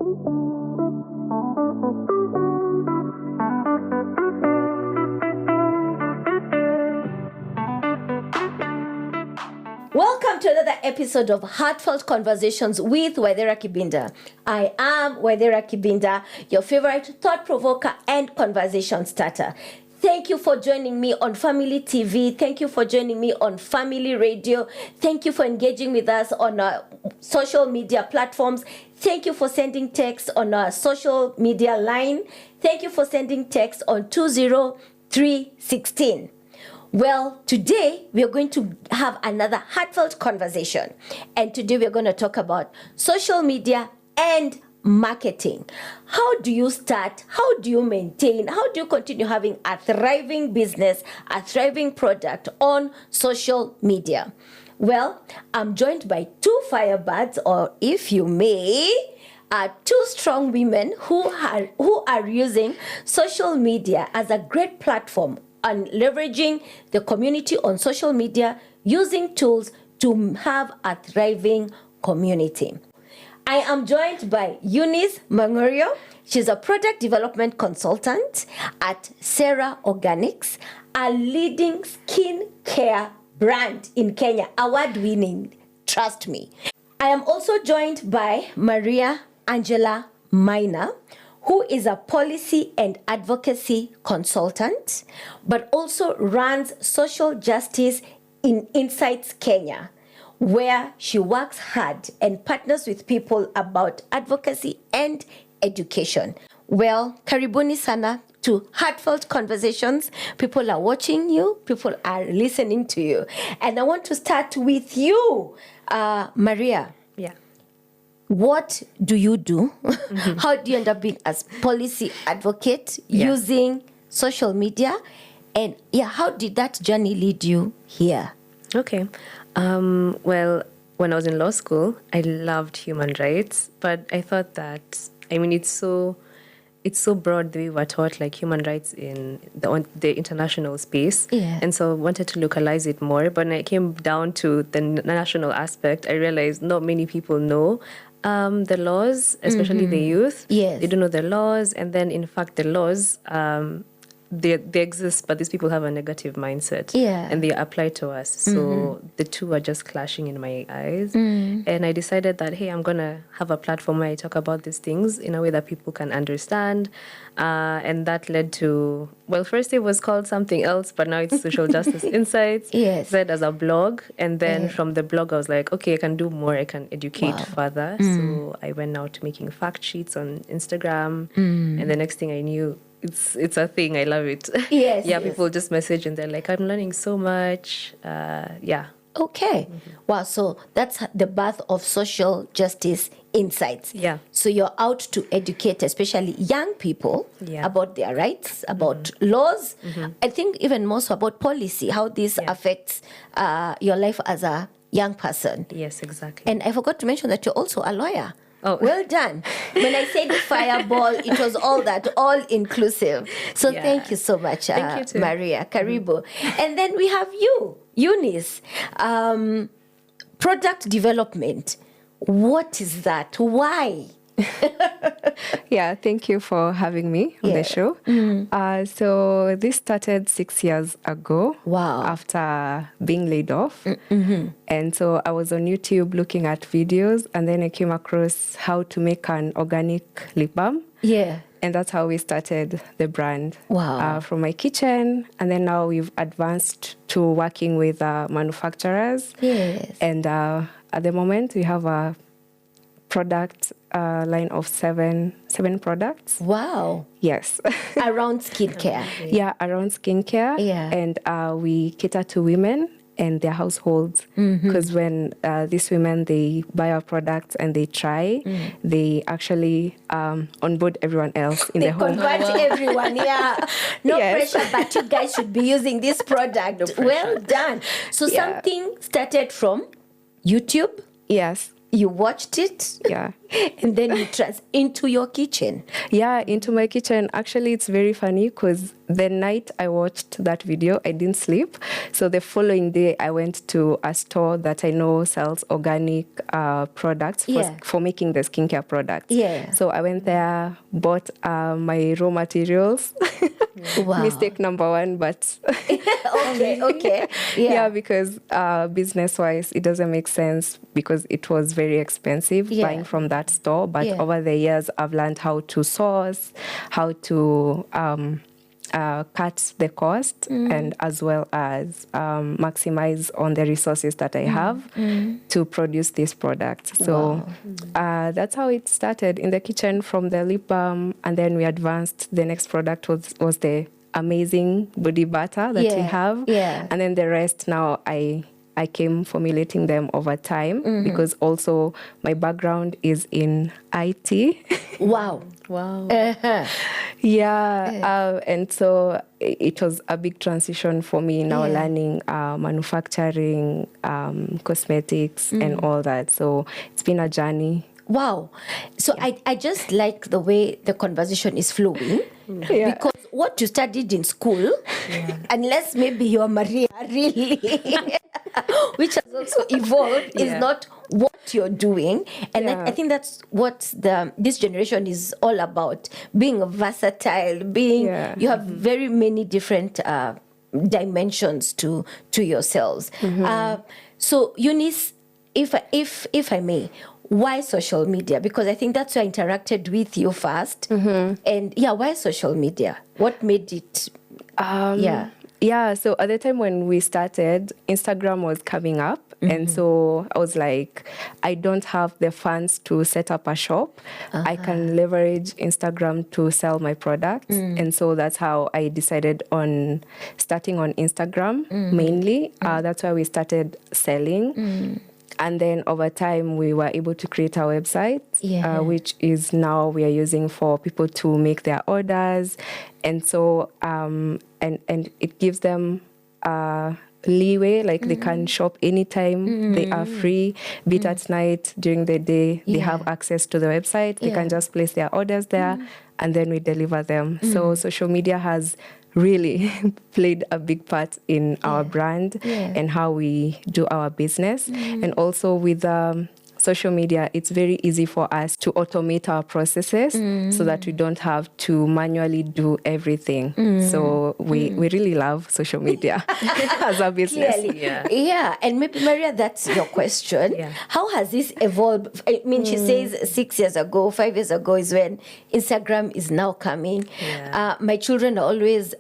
Welcome to another episode of Heartfelt Conversations with Waithera Kibinda. I am Waithera Kibinda, your favorite thought provoker and conversation starter. Thank you for joining me on Family TV. Thank you for joining me on Family Radio. Thank you for engaging with us on our social media platforms. Thank you for sending text on our social media line. Thank you for sending text on 20316. Well, today we are going to have another heartfelt conversation. And today we are going to talk about social media and marketing. How do you start? How do you maintain? How do you continue having a thriving business, a thriving product on social media? Well, I'm joined by two firebirds, or if you may, two strong women who are using social media as a great platform and leveraging the community on social media, using tools to have a thriving community. I am joined by Eunice Mangorio. She's a product development consultant at Sarah Organics, a leading skincare brand in Kenya, award-winning, trust me. I am also joined by Maria Angela Maina, who is a policy and advocacy consultant, but also runs Social Justice in Insights Kenya, where she works hard and partners with people about advocacy and education. Well, karibuni sana to Heartfelt Conversations. People are watching you, people are listening to you. And I want to start with you, Maria. Yeah. What do you do? How do you end up being a policy advocate using social media? And how did that journey lead you here? Okay. Well, when I was in law school, I loved human rights, but I thought that, it's so broad the way we're taught, like human rights in the international space. Yeah. And so I wanted to localize it more. But when I came down to the national aspect, I realized not many people know the laws, especially the youth. Yes. They don't know the laws. And then, in fact, the laws, they exist, but these people have a negative mindset. Yeah. And they apply to us. So the two are just clashing in my eyes. And I decided that, hey, I'm going to have a platform where I talk about these things in a way that people can understand. And that led to, well, first it was called something else, but now it's Social Justice Insights. Yes. Started as a blog. And then from the blog, I was like, okay, I can do more. I can educate further. So I went now to making fact sheets on Instagram. And the next thing I knew, it's a thing. I love it. Yes. Yeah, people just message and they're like, I'm learning so much. Okay. Wow. So that's the birth of Social Justice Insights. Yeah. So you're out to educate, especially young people, about their rights, about laws. I think even more so about policy, how this affects your life as a young person. Yes, exactly. And I forgot to mention that you're also a lawyer. Oh. Well done. When I said fireball, it was all inclusive. So thank you so much, Thank you too. Maria. Karibu. And then we have you, Eunice. Product development. What is that? Why? Yeah, thank you for having me on the show. So this started 6 years ago. Wow. After being laid off. And so I was on YouTube looking at videos, and then I came across how to make an organic lip balm. Yeah. And that's how we started the brand. Wow. From my kitchen. And then now we've advanced to working with manufacturers. Yes. And at the moment, we have a product line of seven products. Wow. Yes. Around skincare. Yeah, around skincare. Yeah. And we cater to women and their households. Because when these women, they buy our products and they try, they actually onboard everyone else in They the home. convert everyone, No Yes. pressure, but you guys should be using this product. Well done. So something started from YouTube. Yes. You watched it. Yeah. and then you into your kitchen. Yeah, into my kitchen. Actually, it's very funny because the night I watched that video, I didn't sleep. So the following day, I went to a store that I know sells organic products for making the skincare products. Yeah. So I went there, bought my raw materials. Wow. Mistake number one, but okay. yeah, because business-wise, it doesn't make sense because it was very expensive buying from that store. But over the years, I've learned how to source, how to cut the cost, and as well as maximize on the resources that I have to produce this product. So that's how it started in the kitchen from the lip balm, and then we advanced. The next product was the amazing body butter that we have, and then the rest now I came formulating them over time because also my background is in IT. Wow. Yeah, and so it was a big transition for me now learning manufacturing, cosmetics, and all that. So it's been a journey. Wow. So I just like the way the conversation is flowing because what you studied in school, unless maybe you're Maria, really, which has also evolved, is not what you're doing. And I think that's what this generation is all about, being versatile, you have very many different dimensions to yourselves. So Eunice, if I may, why social media? Because I think that's why I interacted with you first. And why social media? What made it? Yeah, so at the time when we started, Instagram was coming up. And so I was like, I don't have the funds to set up a shop. I can leverage Instagram to sell my products. And so that's how I decided on starting on Instagram mainly. That's why we started selling. And then over time, we were able to create our website, which is now we are using for people to make their orders. And so, and it gives them leeway, like they can shop anytime. They are free, be it at night, during the day. They have access to the website. They can just place their orders there, and then we deliver them. So social media has really played a big part in our brand and how we do our business. And also with social media, it's very easy for us to automate our processes so that we don't have to manually do everything. So we really love social media as a business. Yeah. And maybe Maria, that's your question. How has this evolved? I mean, she says 6 years ago, 5 years ago is when Instagram is now coming. My children are always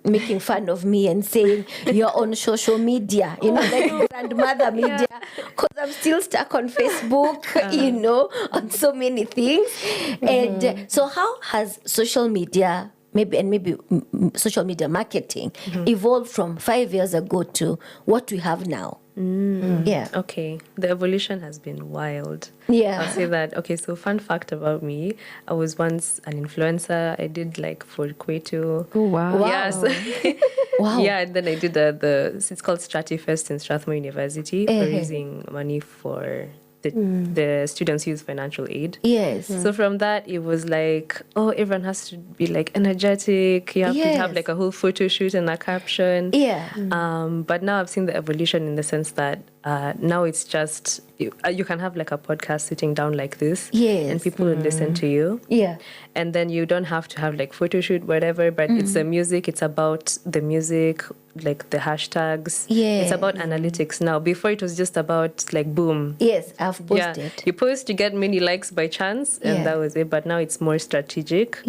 making fun of me and saying, you're on social media, like grandmother media, because I'm still stuck on Facebook. On so many things. And so how has social media maybe social media marketing evolved from 5 years ago to what we have now? Okay, the evolution has been wild. I'll say that. Okay, so fun fact about me, I was once an influencer. I did like for Kwetu. Oh, wow. Yeah, so and then I did it's called Stratifest in Strathmore University for raising money for the students use financial aid. Yes. So from that, it was like, everyone has to be like energetic. You have to have like a whole photo shoot and a caption. But now I've seen the evolution in the sense that now it's just, you can have like a podcast sitting down like this. And people will listen to you. And then you don't have to have like photo shoot, whatever, but it's the music. It's about the music, like the hashtags. It's about analytics now. Before it was just about like boom. I've posted. You post, you get many likes by chance, and that was it. But now it's more strategic.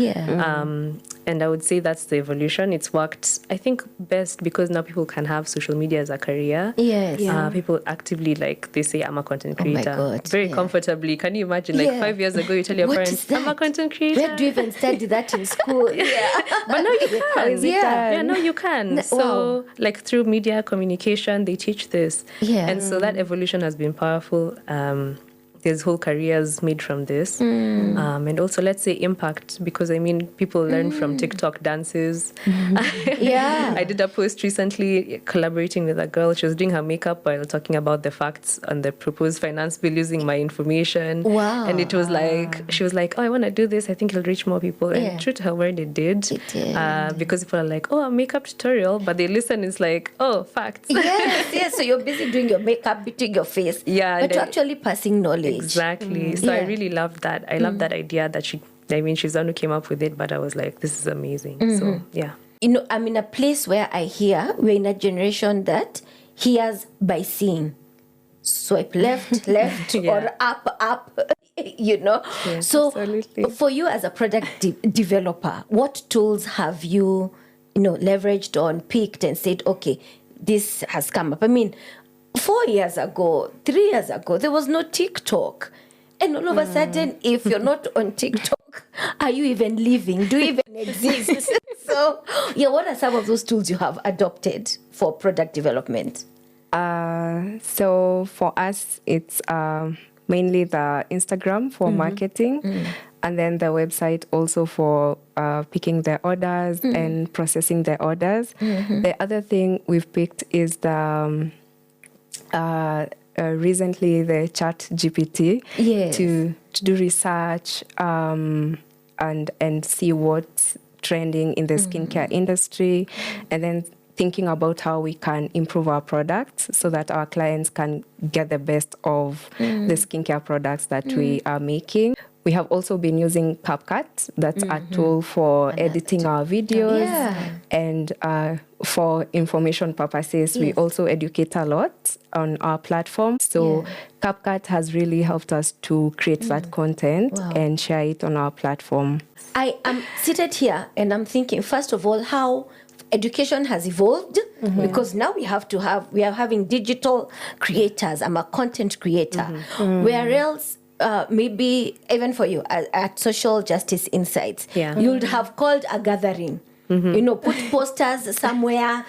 And I would say that's the evolution. It's worked, I think, best because now people can have social media as a career. People actively, like, they say, I'm a content creator. Oh my God. Very comfortably. Can you imagine, like, 5 years ago, you tell your parents, I'm a content creator. Where do you even study that in school? But now you can. Now you can. So, like, through media communication, they teach this. And so that evolution has been powerful. there's whole careers made from this. And also, let's say impact, because I mean, people learn from TikTok dances. Yeah. I did a post recently collaborating with a girl. She was doing her makeup while talking about the facts on the proposed finance bill using my information. Wow. And it was like, she was like, oh, I want to do this. I think it'll reach more people. Yeah. And true to her word, it did. It did. Because people are like, oh, a makeup tutorial. But they listen, it's like, oh, facts. Yes. So you're busy doing your makeup, beating your face. Yeah, But you're actually passing knowledge. Exactly. So I Yeah. really loved that. I love that idea that she's the one who came up with it, but I was like, this is amazing. So, yeah. You know, I'm in a place where I hear we're in a generation that hears by seeing. Swipe left, Yeah. or up, you know. Yeah, so absolutely. for you as a product developer, what tools have you, leveraged on, picked and said, okay, this has come up? I mean, 4 years ago, 3 years ago, there was no TikTok. And all of a sudden, if you're not on TikTok, are you even living? Do you even exist? So, yeah, what are some of those tools you have adopted for product development? So for us, it's mainly the Instagram for marketing, and then the website also for picking the orders and processing the orders. The other thing we've picked is the recently the Chat GPT Yes. to do research and see what's trending in the skincare industry, and then thinking about how we can improve our products so that our clients can get the best of the skincare products that we are making. We have also been using CapCut. That's a tool for editing our videos. Yeah. And for information purposes, we also educate a lot on our platform. So CapCut has really helped us to create that content and share it on our platform. I am seated here and I'm thinking, first of all, how education has evolved, because now we are having digital creators. I'm a content creator. Where else, maybe even for you at Social Justice Insights, you'd have called a gathering. Put posters somewhere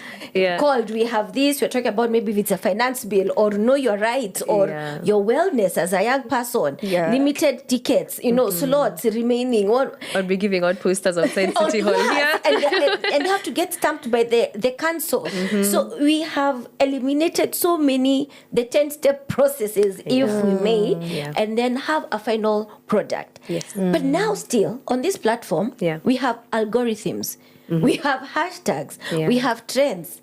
called, we have this, we're talking about maybe if it's a finance bill or know your rights or your wellness as a young person, limited tickets, slots remaining. Or be giving out posters outside City Hall. Yeah. and they have to get stamped by the council. So we have eliminated so many, the 10-step processes, if we may, and then have a final product. Yes. But now still, on this platform, we have algorithms. We have hashtags. We have trends.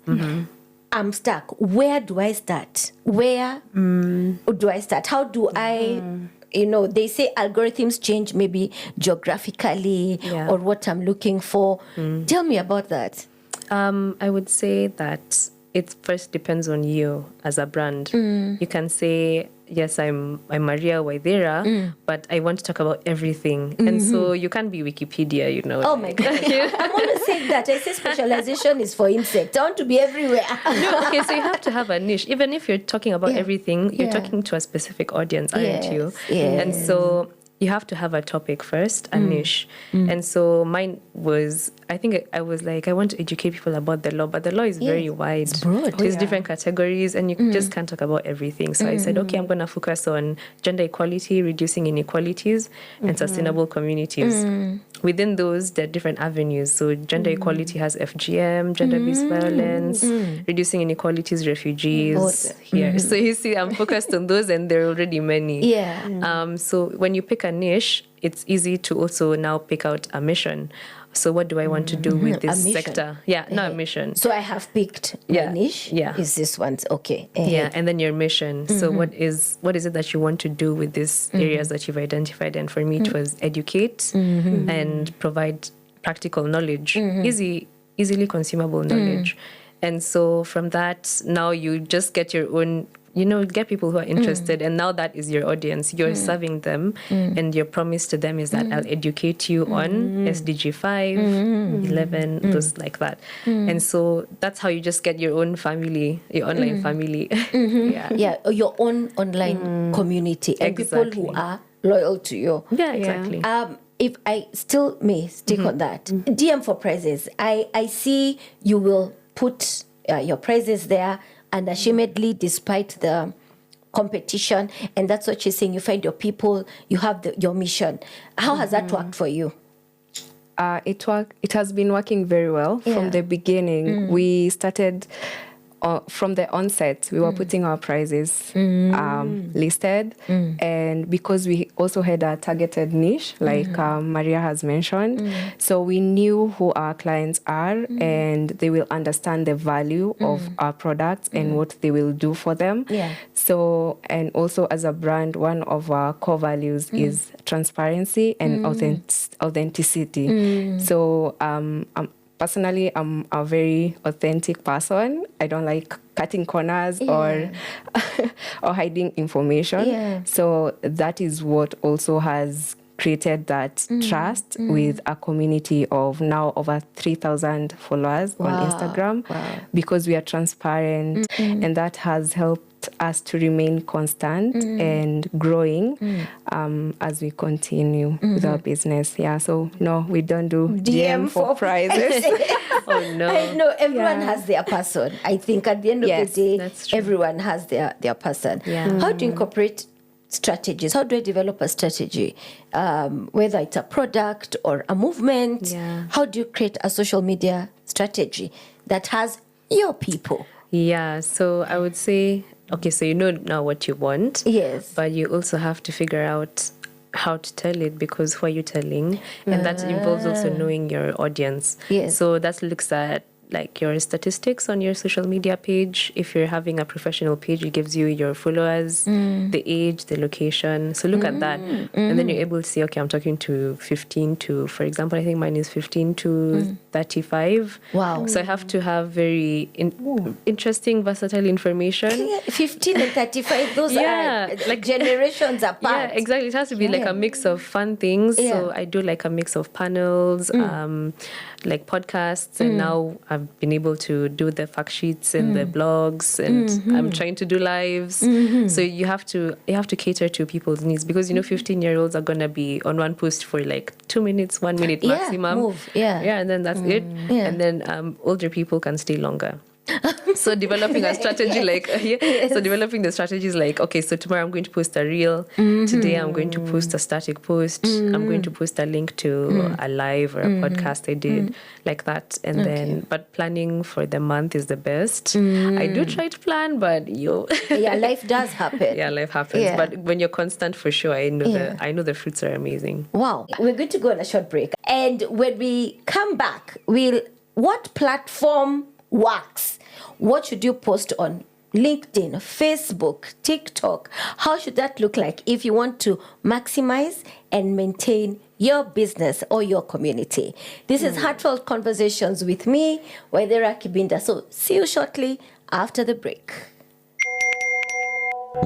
I'm stuck. Where do I start? Where do I start? How do I, they say algorithms change maybe geographically or what I'm looking for. Tell me about that. I would say that it first depends on you as a brand. You can say, yes, I'm Maria Waithera, but I want to talk about everything. And so you can't be Wikipedia, Oh my God. I'm always saying that. I say specialization is for insects. I want to be everywhere. No, okay, so you have to have a niche. Even if you're talking about everything, you're talking to a specific audience, aren't you? Yes. And so you have to have a topic first, a niche. And so mine was, I think I was like, I want to educate people about the law, but the law is very wide. It's broad. There's different categories and you just can't talk about everything. So I said, okay, I'm going to focus on gender equality, reducing inequalities, and sustainable communities. Within those, there are different avenues. So gender equality has FGM, gender-based violence, reducing inequalities, refugees. Here. So you see, I'm focused on those and there are already many. Yeah. So when you pick a niche, it's easy to also now pick out a mission. So what do I want to do with this sector? Yeah, not a mission. So I have picked my niche. Yeah. Is this one's okay? Yeah, and then your mission. So what is it that you want to do with these areas that you've identified? And for me, it was educate and provide practical knowledge, easily consumable knowledge. And so from that, now you just get your own, get people who are interested. And now that is your audience. You're serving them. And your promise to them is that I'll educate you on SDG 5, 11, those like that. And so that's how you just get your own family, your online family. Yeah, your own online community and people who are loyal to you. Yeah, exactly. If I still may stick on that, DM for prizes. I see you will put your prizes there unashamedly, despite the competition, and that's what she's saying. You find your people, you have your mission. How has that worked for you? It has been working very well from the beginning. We started from the onset. We were putting our prices listed, and because we also had a targeted niche, like Maria has mentioned, so we knew who our clients are, and they will understand the value of our products and what they will do for them. So, and also as a brand, one of our core values is transparency and authenticity. So personally, I'm a very authentic person. I don't like cutting corners or hiding information. So that is what also has created that trust with a community of now over 3,000 followers on Instagram, because we are transparent, and that has helped us to remain constant and growing as we continue with our business. So no, we don't do DM for prizes. Oh no. I know everyone has their person. I think at the end of the day, that's true. everyone has their person. How do you incorporate strategies? How do I develop a strategy? Whether it's a product or a movement, how do you create a social media strategy that has your people? So I would say, okay, so you know now what you want. But you also have to figure out how to tell it, because who are you telling? And that involves also knowing your audience. So that looks at like your statistics on your social media page. If you're having a professional page, it gives you your followers, the age, the location. So look at that. And then you're able to say, okay, I'm talking to 15 to, for example, I think mine is 15 to 35. Wow. So I have to have very interesting, versatile information. 15 and 35, those are like generations apart. Yeah, exactly. It has to be like a mix of fun things. So I do like a mix of panels, like podcasts, and now I've been able to do the fact sheets and the blogs, and I'm trying to do lives. So you have to cater to people's needs, because 15-year-olds are gonna be on one post for like 2 minutes, 1 minute maximum. And then that's it. And then older people can stay longer. So developing a strategy developing the strategy is like, okay, so tomorrow I'm going to post a reel. Today I'm going to post a static post. I'm going to post a link to a live or a podcast I did, like that. And then, but planning for the month is the best. I do try to plan, but life does happen. Life happens. But when you're constant, for sure, I know the fruits are amazing. Wow. We're going to go on a short break. And when we come back, what platform works? What should you post on LinkedIn, Facebook, TikTok? How should that look like if you want to maximize and maintain your business or your community? This is Heartfelt Conversations with me, Waithera Kibinda. So see you shortly after the break.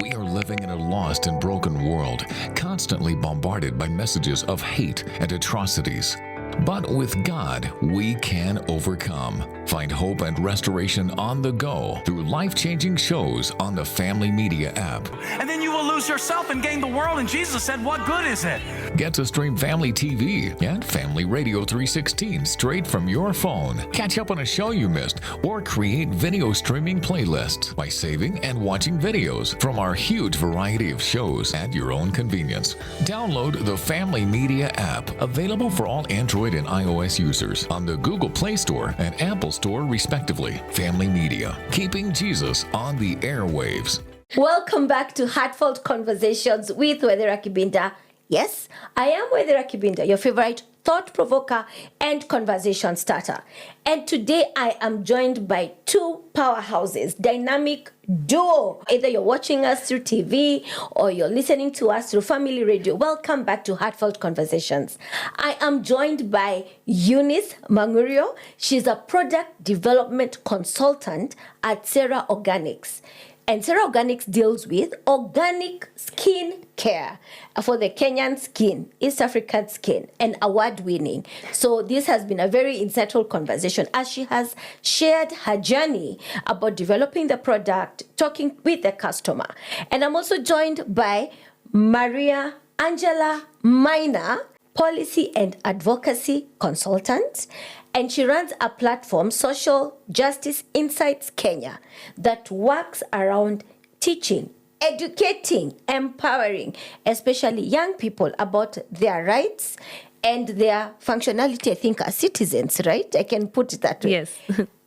We are living in a lost and broken world, constantly bombarded by messages of hate and atrocities. But with God, we can overcome. Find hope and restoration on the go through life-changing shows on the Family Media app. And then you will lose yourself and gain the world. And Jesus said, what good is it? Get to stream Family TV and Family Radio 316 straight from your phone. Catch up on a show you missed or create video streaming playlists by saving and watching videos from our huge variety of shows at your own convenience. Download the Family Media app, available for all Android and iOS users on the Google Play Store and Apple Store, respectively. Family Media, keeping Jesus on the airwaves. Welcome back to Heartfelt Conversations with Waithera Kibinda. Yes, I am Waithera Kibinda, your favorite thought provoker and conversation starter. And today I am joined by two powerhouses, dynamic duo. Either you're watching us through TV or you're listening to us through Family Radio. Welcome back to Heartfelt Conversations. I am joined by Eunice Mangurio. She's a product development consultant at Sarah Organics. And Sarah Organics deals with organic skin care for the Kenyan skin, East African skin, and award-winning. So this has been a very insightful conversation as she has shared her journey about developing the product, talking with the customer. And I'm also joined by Maria Angela Maina, policy and advocacy consultant, and she runs a platform, Social Justice Insights Kenya, that works around teaching educating, empowering, especially young people about their rights and their functionality, I think, as citizens, right? I can put it that way. Yes.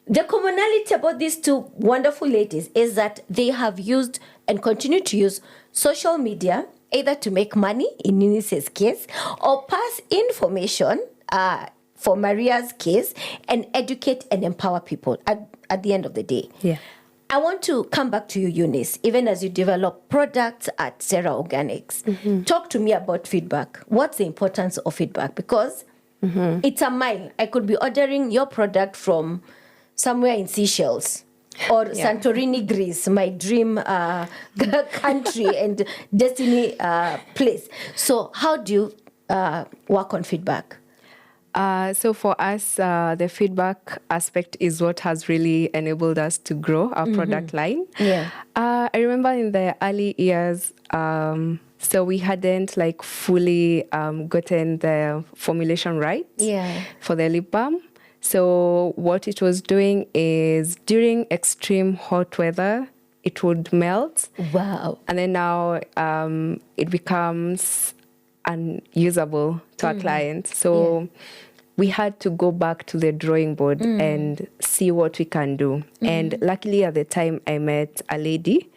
The commonality about these two wonderful ladies is that they have used and continue to use social media either to make money, in Eunice's case, or pass information, for Maria's case, and educate and empower people at the end of the day. Yeah. I want to come back to you, Eunice, even as you develop products at Sarah Organics. Talk to me about feedback. What's the importance of feedback? Because it's a mile. I could be ordering your product from somewhere in Seychelles or Santorini, Greece, my dream country and destiny place. So how do you work on feedback? So for us, the feedback aspect is what has really enabled us to grow our product line. Yeah. I remember in the early years, so we hadn't like fully gotten the formulation right for the lip balm. So what it was doing is during extreme hot weather, it would melt. Wow. And then now it becomes unusable to our clients. So we had to go back to the drawing board and see what we can do. And luckily at the time I met a lady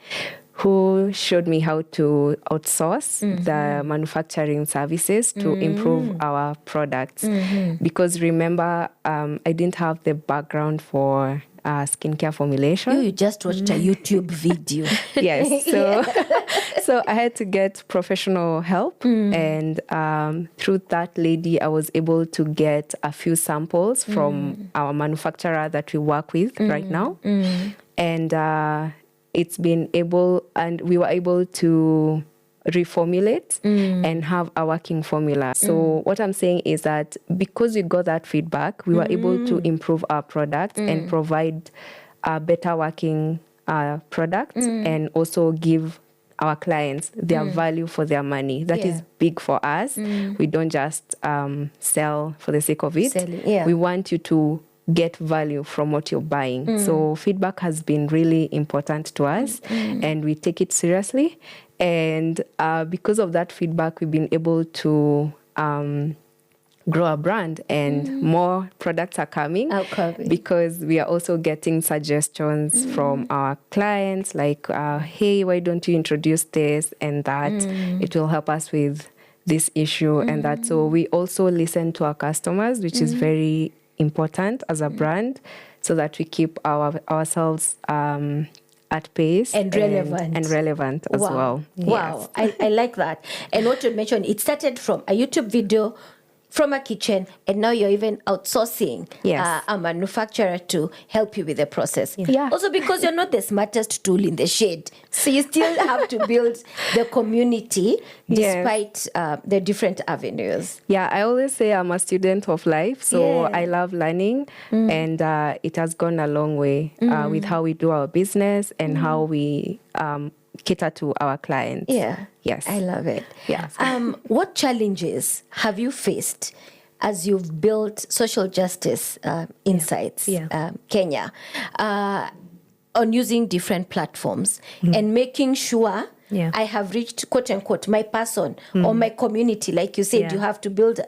who showed me how to outsource the manufacturing services to improve our products. Because remember, I didn't have the background for skincare formulation. You just watched a YouTube video. Yes, so I had to get professional help, and through that lady, I was able to get a few samples from our manufacturer that we work with right now, and we were able to reformulate and have a working formula. So what I'm saying is that because we got that feedback, we were able to improve our product and provide a better working product and also give our clients their value for their money. That is big for us. We don't just sell for the sake of it. We want you to get value from what you're buying. So feedback has been really important to us and we take it seriously. And because of that feedback, we've been able to grow a brand and more products are coming because we are also getting suggestions from our clients like, hey, why don't you introduce this and that? It will help us with this issue and that. So we also listen to our customers, which is very important as a brand so that we keep ourselves at pace and relevant as well. Wow, I like that. And what you mentioned, it started from a YouTube video, from a kitchen, and now you're even outsourcing a manufacturer to help you with the process. Also because you're not the smartest tool in the shade. So you still have to build the community despite the different avenues. Yeah, I always say I'm a student of life, so I love learning and it has gone a long way with how we do our business and how we cater to our clients. Yes. I love it. Yes. What challenges have you faced as you've built social justice insights, Kenya, on using different platforms and making sure I have reached, quote unquote, my person or my community? Like you said, you have to build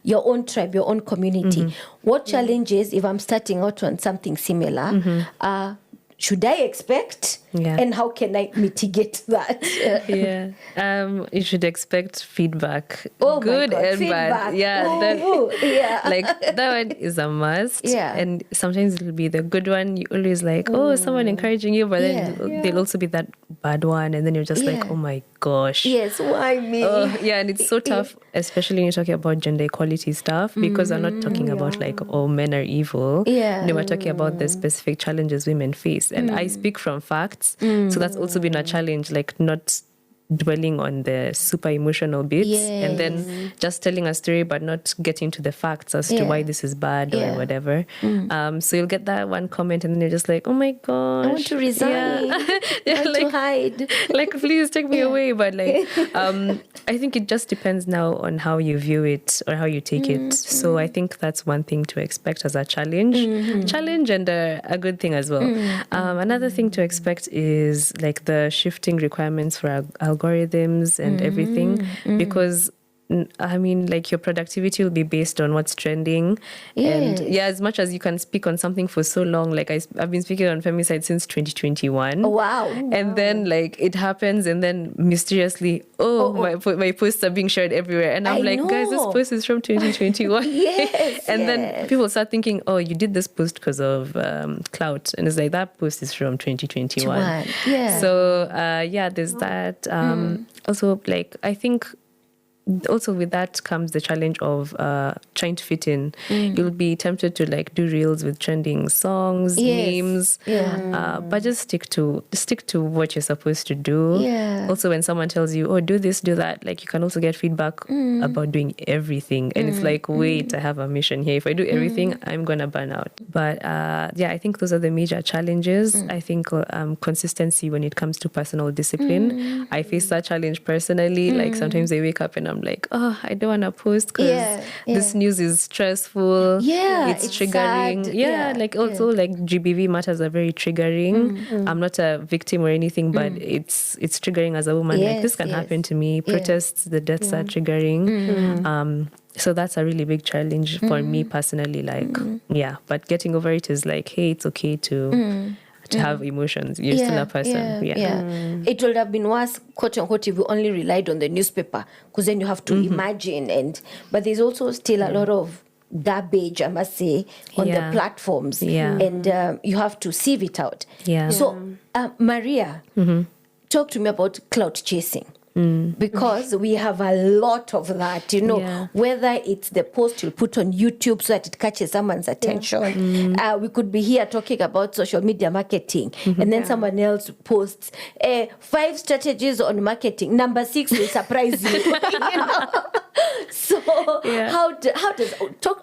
your own tribe, your own community. What challenges, if I'm starting out on something similar, should I expect? And how can I mitigate that? You should expect feedback. Oh good my God, and feedback. bad. Like that one is a must. And sometimes it'll be the good one. You always like, someone encouraging you, but then there'll also be that bad one, and then you're just like, oh my gosh. Yes, why me? And it's so tough, especially when you're talking about gender equality stuff, because we're not talking about like, men are evil. No, we're talking about the specific challenges women face. And I speak from facts. So that's also been a challenge, like not dwelling on the super emotional bits and then just telling a story but not getting to the facts as to why this is bad or whatever. So you'll get that one comment and then you're just like, oh my gosh, I want to resign. I want to hide. Like, please take me away. But like, I think it just depends now on how you view it or how you take it. So I think that's one thing to expect as a challenge and a good thing as well. Another thing to expect is like the shifting requirements for algorithms and everything, because I mean, like your productivity will be based on what's trending. Yes. And as much as you can speak on something for so long, like I've been speaking on femicide since 2021. Oh, wow. And then like it happens and then mysteriously, my posts are being shared everywhere. And I'm like, guys, this post is from 2021. And then people start thinking, oh, you did this post because of clout. And it's like, that post is from 2021. So there's that. Also, like, I think also with that comes the challenge of trying to fit in. You'll be tempted to like do reels with trending songs, memes, but just stick to what you're supposed to do. Also, when someone tells you, oh, do this, do that, like you can also get feedback about doing everything, and it's like, wait, I have a mission here. If I do everything, I'm gonna burn out. But I think those are the major challenges. I think consistency when it comes to personal discipline. I face that challenge personally. Like sometimes I wake up and I'm like, oh, I don't want to post because this news is stressful. It's triggering. Sad. Like also like GBV matters are very triggering. I'm not a victim or anything, but it's triggering as a woman. Like this can happen to me. Protests, the deaths are triggering. So that's a really big challenge for me personally. Like, but getting over it is like, hey, it's okay to have emotions. You're still a person. It would have been worse, quote unquote, if you only relied on the newspaper, because then you have to imagine. But there's also still a lot of garbage, I must say, on the platforms. And you have to sieve it out. So, Maria, talk to me about clout chasing. Because we have a lot of that, whether it's the post you'll put on YouTube so that it catches someone's attention. We could be here talking about social media marketing, and then someone else posts 5 strategies on marketing. Number 6 will surprise you. So how does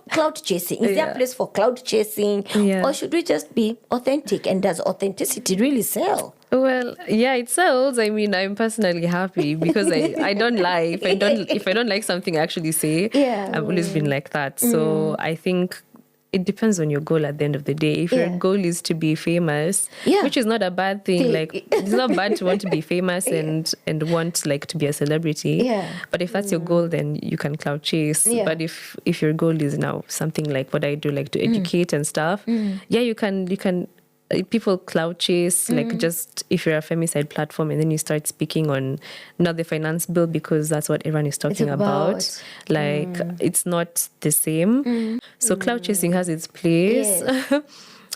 cloud chasing? Is there a place for cloud chasing, or should we just be authentic? And does authenticity really sell? Well, it sells. I mean, I'm personally happy because I don't lie. If I don't like something, I actually say. I've always been like that. So I think it depends on your goal at the end of the day. If your goal is to be famous, which is not a bad thing. Like it's not bad to want to be famous and want like to be a celebrity. But if that's your goal, then you can cloud chase. But if your goal is now something like what I do, like to educate and stuff, you can. People cloud chase, like just if you're a femicide platform and then you start speaking on not the finance bill because that's what everyone is talking about. Like it's not the same. So cloud chasing has its place.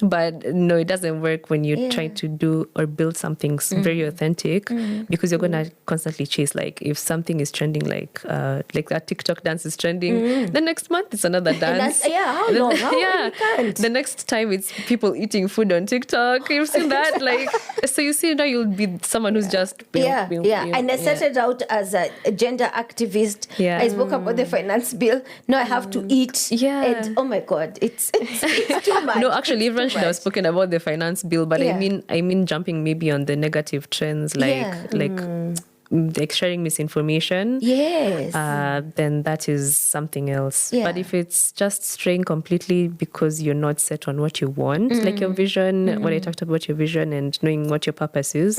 But no, it doesn't work when you're trying to do or build something very authentic, because you're gonna constantly chase. Like if something is trending, like that TikTok dance is trending, the next month it's another dance. How long? The next time it's people eating food on TikTok. You've seen that, like so you see now you'll be someone who's just And I started out as a gender activist. I spoke about the finance bill. Now I have to eat. And oh my God, it's too much. No, actually, everyone should have spoken about the finance bill, but I mean jumping maybe on the negative trends, like sharing misinformation. Then that is something else. But if it's just straying completely because you're not set on what you want, like your vision, what I talked about, your vision and knowing what your purpose is,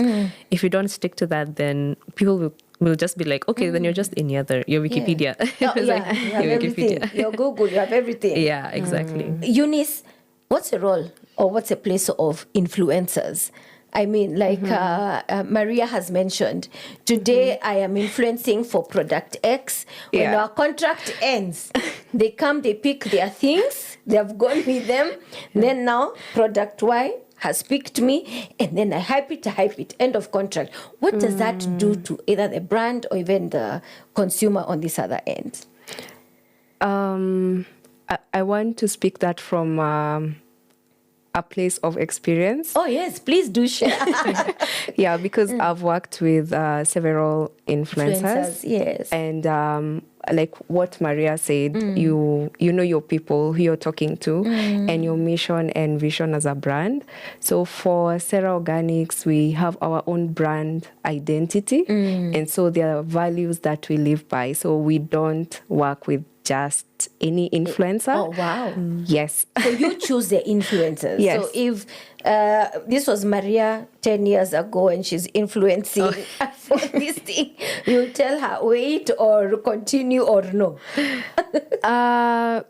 if you don't stick to that, then people will just be like, okay, then you're just your Wikipedia. You have everything. Your Google, you have everything. Yeah, exactly. Eunice, what's the role or what's the place of influencers? I mean, like Maria has mentioned, today I am influencing for product X. When our contract ends, they come, they pick their things, they have gone with them. Then now product Y has picked me, and then I hype it, end of contract. What does that do to either the brand or even the consumer on this other end? I want to speak that from a place of experience. Oh, yes, please do share. Yeah, because I've worked with several influencers. Yes. And like what Maria said, you know your people who you're talking to and your mission and vision as a brand. So for Sarah Organics, we have our own brand identity. And so there are values that we live by. So we don't work with just any influencer. Oh, wow. Yes. So you choose the influencers. Yes. So if this was Maria 10 years ago and she's influencing for this thing, you tell her wait or continue or no? As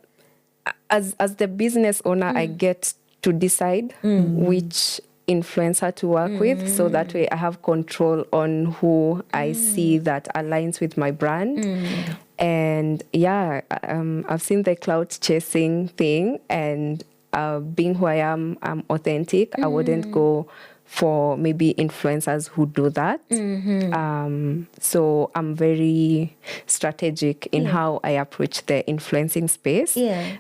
the business owner, I get to decide which influencer to work with, so that way I have control on who I see that aligns with my brand. And yeah, I've seen the clout chasing thing, and being who I am, I'm authentic. I wouldn't go for maybe influencers who do that. So I'm very strategic in how I approach the influencing space,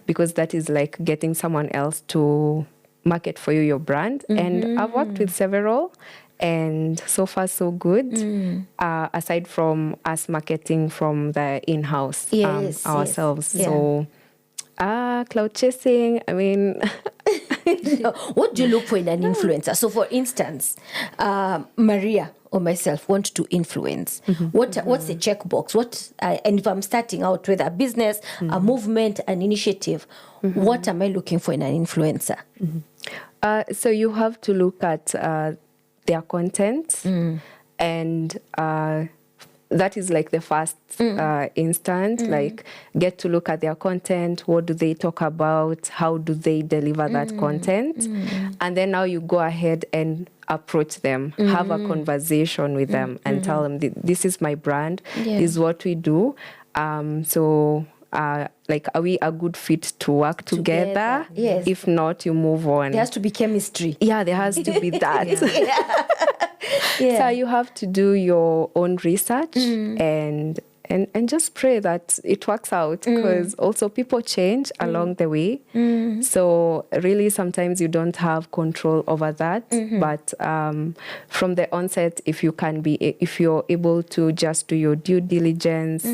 because that is like getting someone else to market for you your brand. And I've worked with several, and so far so good. Aside from us marketing from the in-house ourselves. So cloud chasing, I mean... What do you look for in an influencer? So for instance, Maria or myself want to influence. What's the checkbox? And if I'm starting out with a business, a movement, an initiative, what am I looking for in an influencer? So you have to look at their content, and that is like the first instant. Like, get to look at their content. What do they talk about? How do they deliver that content? And then now you go ahead and approach them, have a conversation with them, and tell them, this is my brand, this is what we do. Like, are we a good fit to work together? Yes. If not, you move on. There has to be chemistry. Yeah, there has to be that. So you have to do your own research and just pray that it works out, because also people change along the way. So really sometimes you don't have control over that. But from the onset, if you're able to just do your due diligence,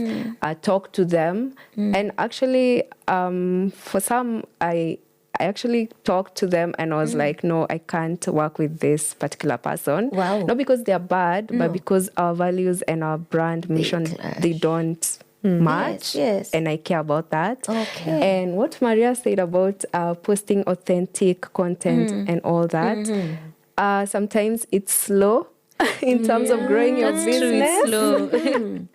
talk to them. And actually, for some, I actually talked to them and I was like, no, I can't work with this particular person. Wow. Not because they're bad, but because our values and our brand mission, they don't match. Yes. And I care about that. Okay. And what Maria said about posting authentic content and all that, sometimes it's slow in terms of growing your business. True, it's slow.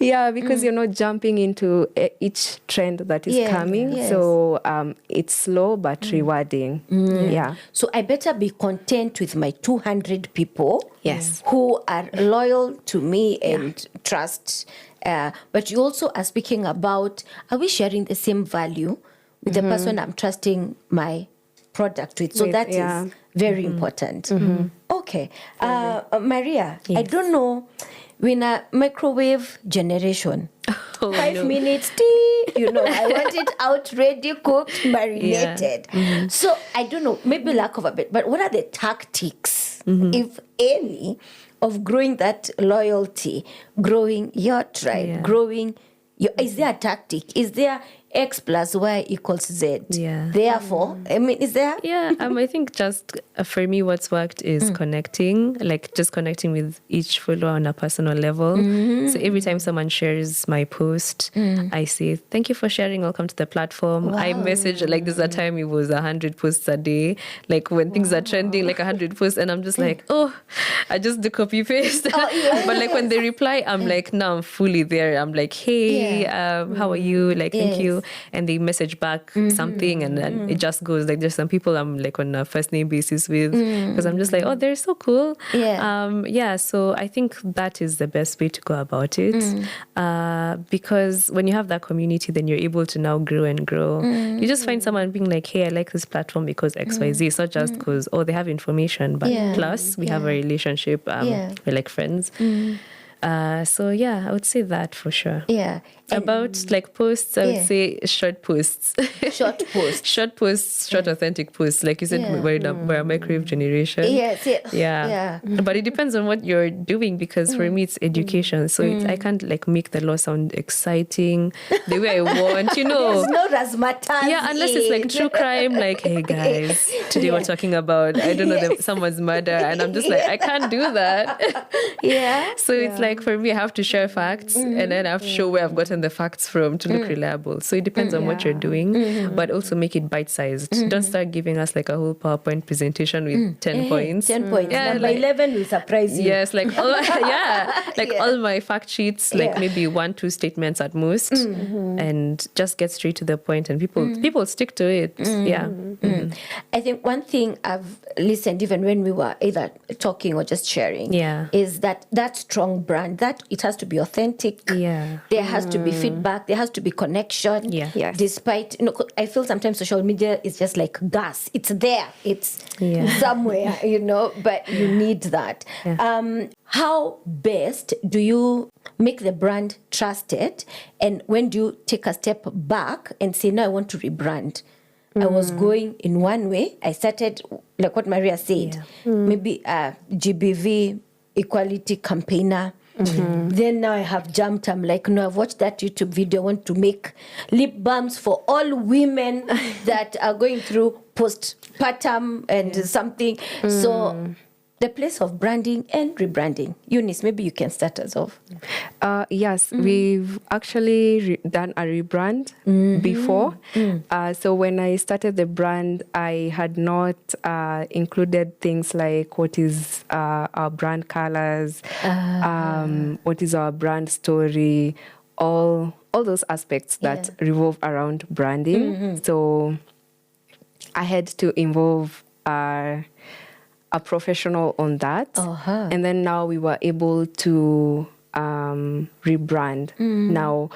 Yeah, because you're not jumping into each trend that is coming. Yes. So it's slow but rewarding. Yeah. So I better be content with my 200 people Yes. who are loyal to me and trust. But you also are speaking about, are we sharing the same value with the person I'm trusting my product with? So that is very important. Okay. Maria, I don't know, we're in a microwave generation. 5 minutes, tea, I want it out, ready, cooked, marinated. So I don't know, maybe lack of a bit, but what are the tactics, if any, of growing that loyalty, growing your tribe, growing your... Is there a tactic? Is there X plus Y equals Z? Yeah. Therefore, I mean, is there? Yeah, I think just for me, what's worked is connecting, like just connecting with each follower on a personal level. So every time someone shares my post, I say, thank you for sharing, welcome to the platform. Wow. I message, like there's a time it was 100 posts a day, like when things are trending, like 100 posts, and I'm just like, oh, I just do copy paste. But like when they reply, I'm like, now I'm fully there. I'm like, hey, how are you? Like, thank you. And they message back something, and then it just goes. Like there's some people I'm like on a first name basis with, because I'm just like, oh, they're so cool. So I think that is the best way to go about it, because when you have that community, then you're able to now grow and grow. You just find someone being like, hey, I like this platform because XYZ. It's not just because they have information, but plus we have a relationship. We're like friends. So yeah, I would say that for sure. Yeah. And About like posts, I Yeah. would say short posts. short posts. Short posts, short authentic posts. Like you said, Yeah. we're a microwave generation. Yes, yes. Yeah. But it depends on what you're doing, because for me it's education. So I can't like make the law sound exciting the way I want, There's no razzmatazz. Yeah, unless it's like true crime, like, hey guys, today we're talking about, I don't know, someone's murder, and I'm just like, I can't do that. Yeah. So it's like, for me, I have to share facts, and then I have to show where I've gotten the facts from to look reliable. So it depends on what you're doing, but also make it bite-sized. Don't start giving us like a whole PowerPoint presentation with 10 points. 10 points. Yeah, Number like- 11 will surprise you. Yes, like all, all my fact sheets, like maybe 1-2 statements at most, and just get straight to the point, and people stick to it. Yeah. I think one thing I've listened, even when we were either talking or just sharing, is that strong brand, that it has to be authentic. Yeah. There has to be feedback. There has to be connection. Yeah. Yes. Despite, I feel sometimes social media is just like gas. It's there. It's somewhere, but you need that. Yeah. How best do you make the brand trusted? And when do you take a step back and say, no, I want to rebrand? I was going in one way. I started, like what Maria said, maybe a GBV equality campaigner. Then now I have jumped. I'm like, no, I've watched that YouTube video. I want to make lip balms for all women that are going through postpartum and something. So the place of branding and rebranding. Eunice, maybe you can start us off. Yes, we've actually done a rebrand before. So when I started the brand, I had not included things like what is our brand colors, what is our brand story, all those aspects that revolve around branding. So I had to involve a professional on that. And then now we were able to rebrand. Now,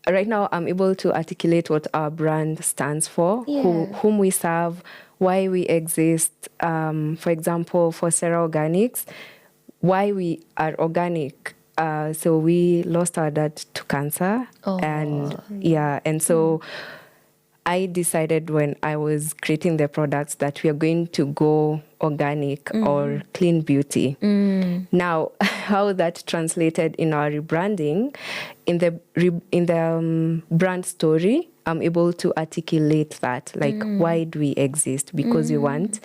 right now, I'm able to articulate what our brand stands for, whom we serve, why we exist. For example, for Sarah Organics, why we are organic. So we lost our dad to cancer. And so I decided when I was creating the products that we are going to go organic or clean beauty. Now, how that translated in our rebranding, in the brand story, I'm able to articulate that, like why do we exist? Because we want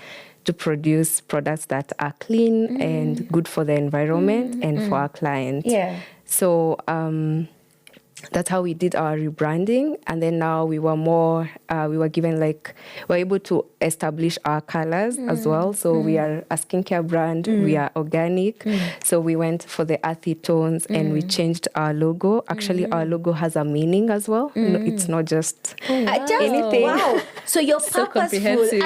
to produce products that are clean and good for the environment and for our clients. So that's how we did our rebranding. And then now we were given we're able to establish our colors as well. So we are a skincare brand, we are organic. So we went for the earthy tones and we changed our logo. Actually, our logo has a meaning as well. No, it's not just anything. Wow. So you're So purposeful. comprehensive.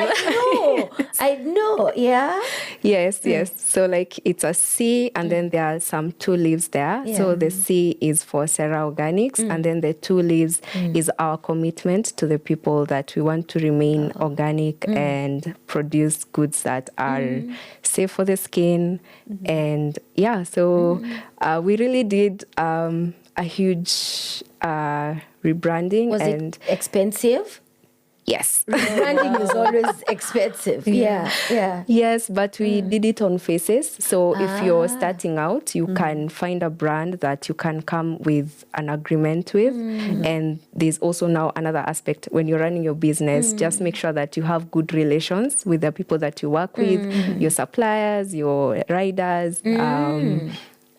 I know. Yeah. Yes. So it's a C and then there are some 2 leaves there. So the C is for Sarah Organics and then the 2 leaves is our commitment to the people that we want to remain organic and produce goods that are safe for the skin. And so we really did a huge rebranding. Was it expensive? Yes. Branding is always expensive. Yeah. Yes, but we did it on phases. So if you're starting out, you can find a brand that you can come with an agreement with. And there's also now another aspect when you're running your business, just make sure that you have good relations with the people that you work with, your suppliers, your riders.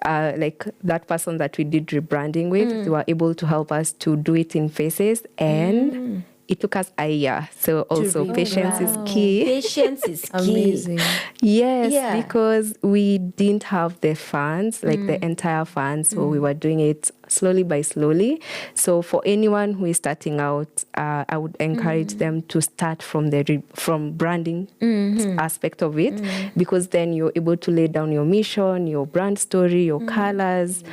Like that person that we did rebranding with, they were able to help us to do it in phases, and it took us a year. So also patience is key. Patience is key. Amazing. Yes, because we didn't have the funds, like the entire funds, so we were doing it slowly by slowly. So for anyone who is starting out, I would encourage them to start from from branding aspect of it, because then you're able to lay down your mission, your brand story, your colors,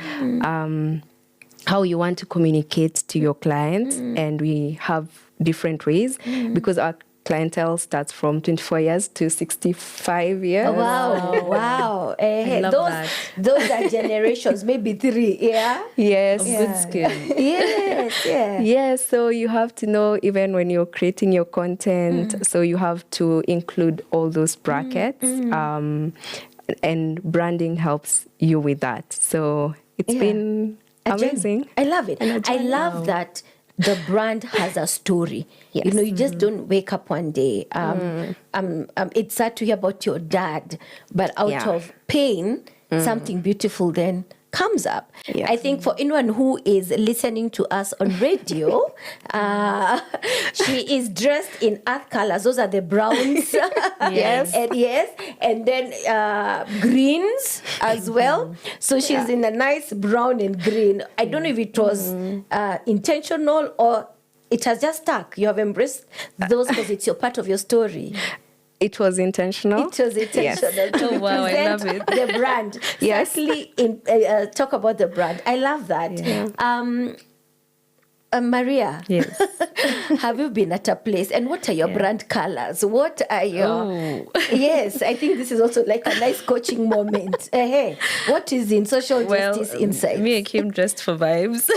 how you want to communicate to your clients. And we have different ways, because our clientele starts from 24 years to 65 years. Wow. love that. Those are generations, maybe 3, yeah? Yes. Good skin. Yes, yeah. Yes, so you have to know even when you're creating your content, so you have to include all those brackets, and branding helps you with that. So it's been amazing. I love it. I love that the brand has a story. You know, you just don't wake up one day. It's sad to hear about your dad, but out of pain, something beautiful then comes up. Yeah. I think for anyone who is listening to us on radio, she is dressed in earth colors. Those are the browns. Yes. And then greens as well. So she's in a nice brown and green. I don't know if it was intentional or it has just stuck. You have embraced those because it's your part of your story. It was intentional. It was intentional to Oh, wow, I love represent it. the brand. Yes. Certainly, talk about the brand. I love that. Yeah. Maria, Yes. have you been at a place and what are your brand colors? What are your... Yes, I think this is also like a nice coaching moment. Hey, what is in social justice insights? Me and Kim dressed for vibes.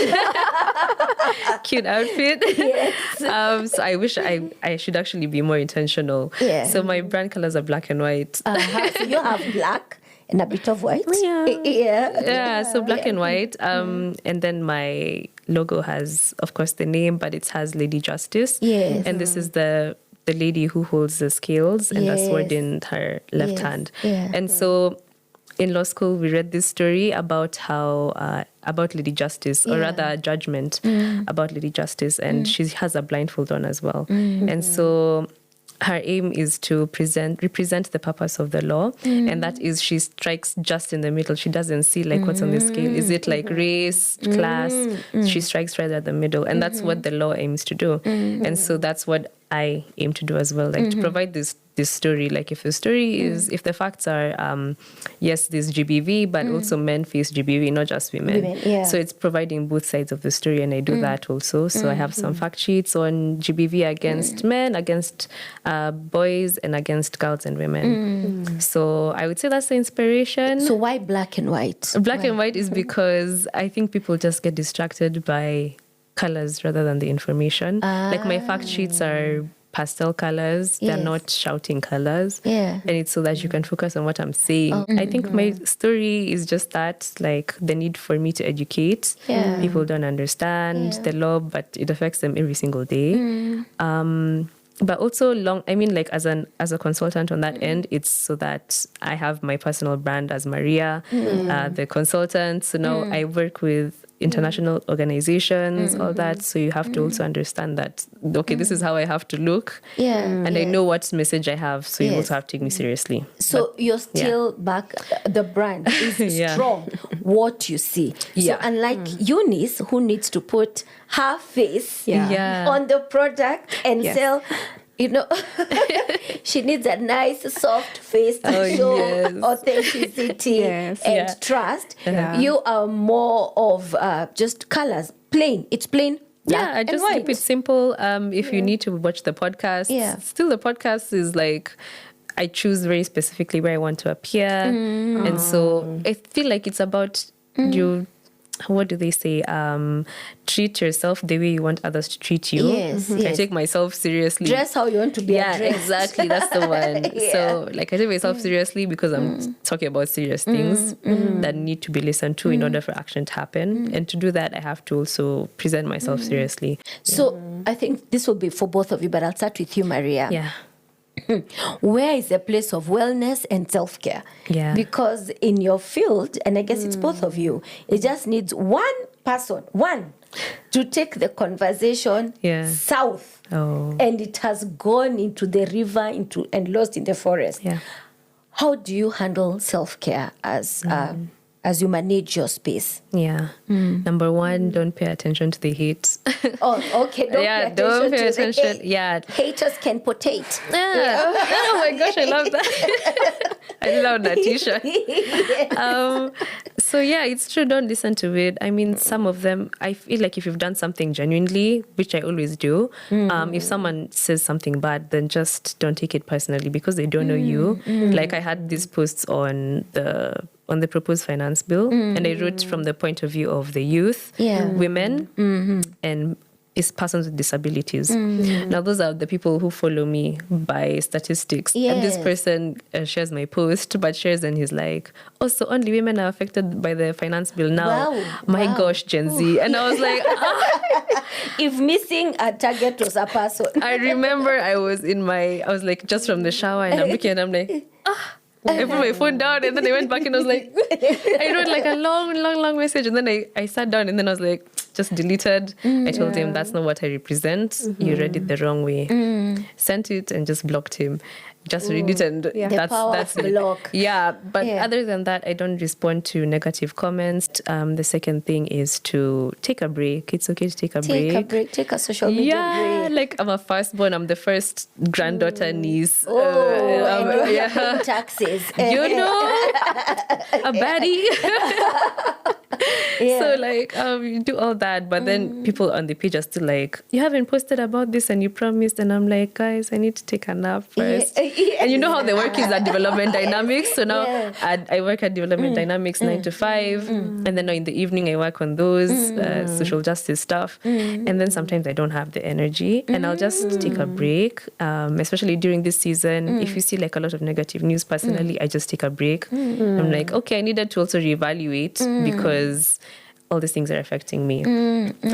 Cute outfit. Yes. So I wish I should actually be more intentional. Yeah. So my brand colors are black and white. So you have black and a bit of white. Yeah. Yeah. So black and white. And then my logo has, of course, the name, but it has Lady Justice. Yes. And this is the lady who holds the scales and the sword Yes. in her left Yes. hand. Yeah. And so in law school, we read this story about how about Lady Justice, or rather a judgment about Lady Justice, and she has a blindfold on as well. And so her aim is to represent the purpose of the law, and that is she strikes just in the middle. She doesn't see like what's on the scale. Is it like race, class? She strikes right at the middle, and that's what the law aims to do. And so that's what I aim to do as well, like to provide this story. Like if the story is, if the facts are, yes, there's GBV, but also men face GBV, not just women. Yeah. So it's providing both sides of the story, and I do that also. So I have some fact sheets on GBV against men, against boys, and against girls and women. So I would say that's the inspiration. So why black and white? Black and white is because I think people just get distracted by colors rather than the information. Like my fact sheets are pastel colors. They're Yes. not shouting colors. Yeah. And it's so that you can focus on what I'm saying. I think my story is just that, like the need for me to educate. Yeah. People don't understand the law, but it affects them every single day. But also like as a consultant on that end, it's so that I have my personal brand as Maria, the consultant. So now I work with international organizations, all that. So you have to also understand that, okay, this is how I have to look. Yeah. And I know what message I have. So you Yes. also have to take me seriously. So you're still back, the brand is Yeah. strong, what you see. Yeah. So unlike Eunice, who needs to put her face Yeah. on the product and Yes. sell, she needs a nice soft face to show yes. authenticity Yes. and Yeah. trust. Yeah. You are more of just colors, plain. It's plain. Yeah, black I and just white. keep it simple. If you need to watch the podcast, still the podcast is like, I choose very specifically where I want to appear. And so I feel like it's about you, what do they say? Treat yourself the way you want others to treat you. Yes, I yes. take myself seriously. Dress how you want to be Yeah, addressed. exactly. That's the one. Yeah. So, like, I take myself seriously because I'm talking about serious things that need to be listened to in order for action to happen. And to do that, I have to also present myself seriously. So I think this will be for both of you, but I'll start with you, Maria. Yeah. Where is the place of wellness and self-care? Yeah. Because in your field, and I guess it's both of you, it just needs one person, to take the conversation south. Oh. And it has gone into the river and lost in the forest. Yeah. How do you handle self-care as as you manage your space? Yeah. Number one, don't pay attention to the hate. Oh, okay. Don't pay to the attention. hate. Yeah. Haters can potate. Oh my gosh, I love that. I love that t-shirt. So yeah, it's true. Don't listen to it. I mean, some of them, I feel like if you've done something genuinely, which I always do, if someone says something bad, then just don't take it personally because they don't know you. Like I had these posts on the proposed finance bill, and I wrote from the point of view of the youth, women, and is persons with disabilities. Now, those are the people who follow me by statistics. And this person shares my post, but shares and he's like, oh, so only women are affected by the finance bill now. Wow. My gosh, Gen Z. And I was like, If missing a target was a person. I remember I was like just from the shower and I'm looking and I'm like, I put my phone down and then I went back and I was like, I wrote like a long message and then I sat down and then I was like, just deleted. I told him that's not what I represent. You read it the wrong way. Sent it and just blocked him. Just read it and The power of block. Yeah, but other than that, I don't respond to negative comments. The second thing is to take a break. It's okay to take a break. Take a social media break. Like I'm a firstball. I'm the first granddaughter, niece. And you are paying taxes. You know, a baddie. So like you do all that, but then people on the page are still like, you haven't posted about this and you promised, and I'm like, guys, I need to take a nap first. And you know how the work is at Development Dynamics. So now I work at Development Dynamics 9 to 5, and then in the evening I work on those social justice stuff, and then sometimes I don't have the energy, and I'll just take a break. Especially during this season, if you see like a lot of negative news, personally, I just take a break. I'm like, okay, I needed to also reevaluate because all these things are affecting me.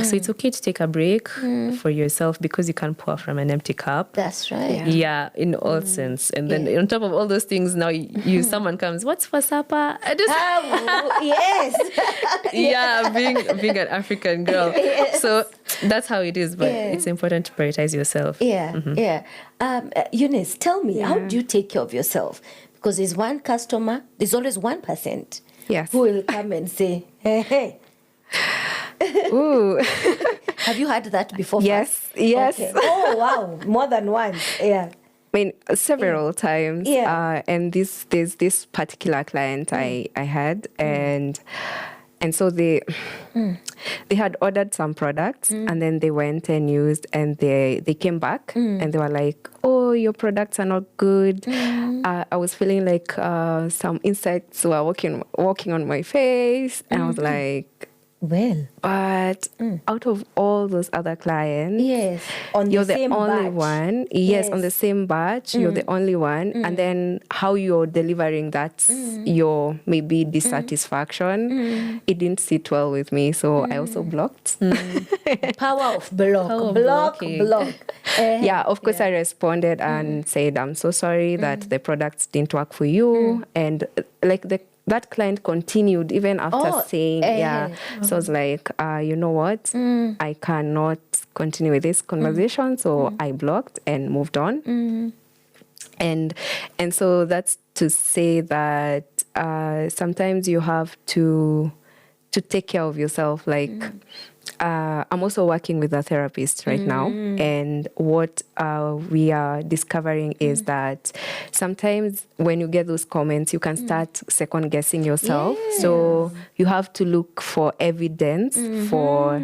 So it's okay to take a break for yourself because you can't pour from an empty cup. That's right. Yeah, in all sense. And then on top of all those things, now someone comes, what's for supper? I just Yes. being an African girl. So that's how it is, but it's important to prioritize yourself. Eunice, tell me, how do you take care of yourself? Because there's one customer, there's always 1% who will come and say, hey. Ooh. Have you had that before? Yes. Okay. Oh, wow. More than once. Yeah. I mean, several times. And there's this particular client I had, and so they had ordered some products, and then they went and used, and they came back, and they were like, oh, your products are not good. I was feeling like some insects were walking on my face, and I was like, well, but out of all those other clients, on you're the the only one. Yes, on the same batch, you're the only one. And then how you're delivering that's your maybe dissatisfaction. It didn't sit well with me, so I also blocked. Power of block. Block. Yeah, of course I responded and said, I'm so sorry that the products didn't work for you. And like that client continued even after saying, So I was like, you know what? I cannot continue with this conversation. So I blocked and moved on. And so that's to say that sometimes you have to take care of yourself. Like, I'm also working with a therapist right now, and what we are discovering is that sometimes when you get those comments, you can start second guessing yourself. So you have to look for evidence for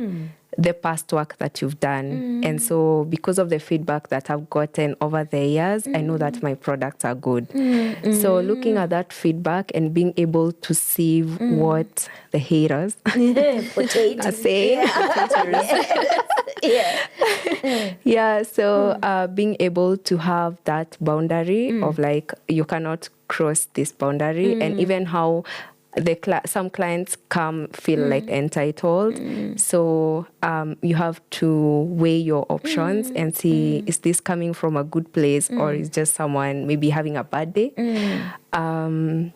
the past work that you've done. And so because of the feedback that I've gotten over the years, I know that my products are good. So looking at that feedback and being able to see what the haters are saying. So being able to have that boundary of like, you cannot cross this boundary, and even how some clients feel like entitled. So you have to weigh your options and see, is this coming from a good place or is just someone maybe having a bad day? So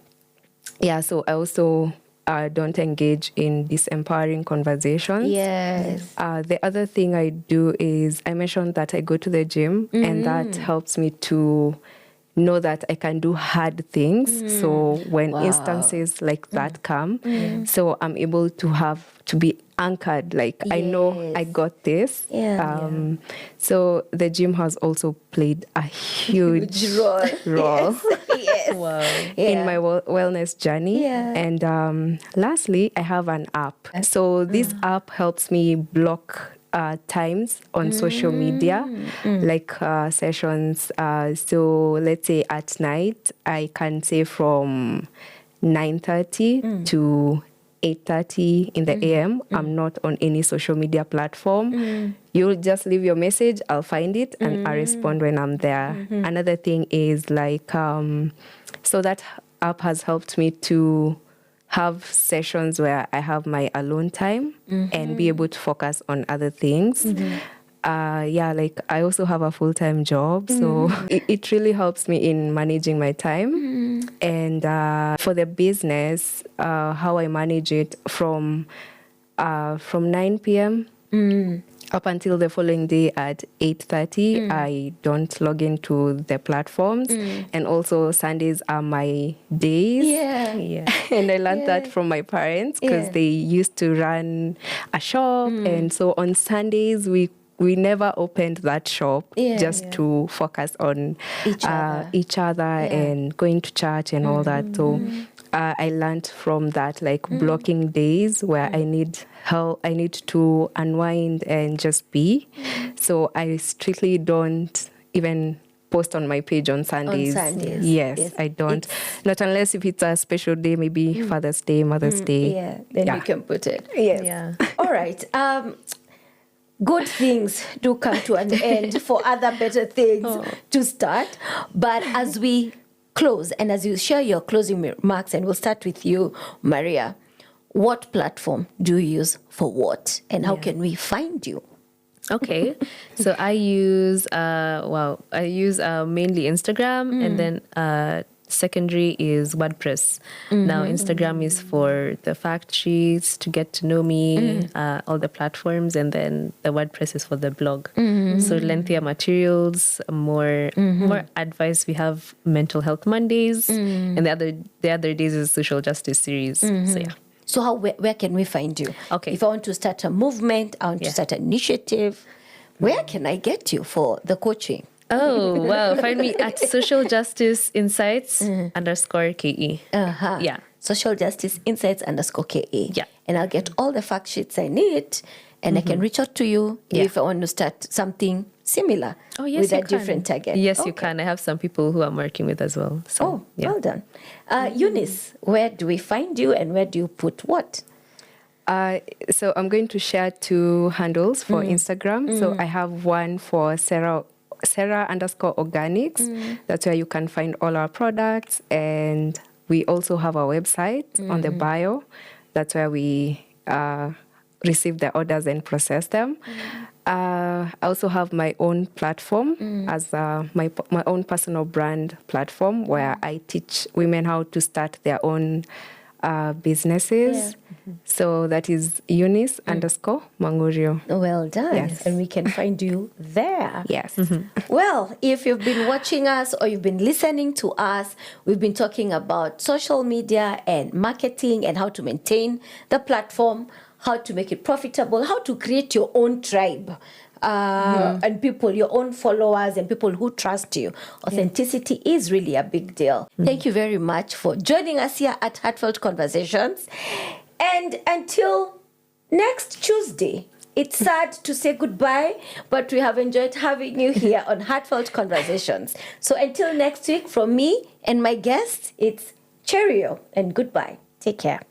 I also don't engage in disempowering conversations. The other thing I do is, I mentioned that I go to the gym, and that helps me to know that I can do hard things. So when instances like that come, so I'm able to be anchored. Like I know I got this. So the gym has also played a huge role Yes. Wow. in my wellness journey. Yeah. And lastly, I have an app. So this app helps me block times on social media, like sessions. So let's say at night, I can say from 9:30 to 8:30 in the AM. I'm not on any social media platform. You'll just leave your message, I'll find it, and I respond when I'm there. Another thing is like, so that app has helped me to have sessions where I have my alone time and be able to focus on other things. Like I also have a full-time job, so it really helps me in managing my time. And for the business, how I manage it from 9 p.m. Up until the following day at 8:30, I don't log into the platforms. And also Sundays are my days. Yeah. And I learned that from my parents because they used to run a shop. And so on Sundays, we never opened that shop just to focus on each other and going to church and all that. So I learned from that, like blocking days where I need help, I need to unwind and just be. So I strictly don't even post on my page on Sundays. Yes, I don't. Not unless if it's a special day, maybe Father's Day, Mother's Day. Then you can put it. Yeah. All right. Good things do come to an end for other better things to start. But as we close and as you share your closing remarks, and we'll start with you, Maria, what platform do you use for what? And how can we find you? Okay, so I use mainly Instagram, and then secondary is WordPress. Now Instagram is for the fact sheets, to get to know me, all the platforms, and then the WordPress is for the blog. So lengthier materials, more advice. We have mental health Mondays, and the other days is social justice series. So yeah. So where can we find you? Okay. If I want to start a movement, I want to start an initiative, where can I get you for the coaching? Oh, wow. Find me at Social Justice Insights _KE. Yeah. Social Justice Insights _KE. Yeah. And I'll get all the fact sheets I need, and I can reach out to you if I want to start something similar with a different target. Yes, you can. I have some people who I'm working with as well. So, well done. Eunice, where do we find you and where do you put what? So I'm going to share 2 handles for Instagram. So I have one for Sarah _organics. That's where you can find all our products. And we also have our website on the bio. That's where we receive the orders and process them. I also have my own platform as my own personal brand platform where I teach women how to start their own businesses. So that is Eunice _Mangurio. Well done. Yes. And we can find you there. Yes. Well, if you've been watching us or you've been listening to us, we've been talking about social media and marketing and how to maintain the platform, how to make it profitable, how to create your own tribe. And people, your own followers and people who trust you. Authenticity is really a big deal. Thank you very much for joining us here at Heartfelt Conversations. And until next Tuesday, it's sad to say goodbye, but we have enjoyed having you here on Heartfelt Conversations. So until next week, from me and my guests, it's cheerio and goodbye. Take care.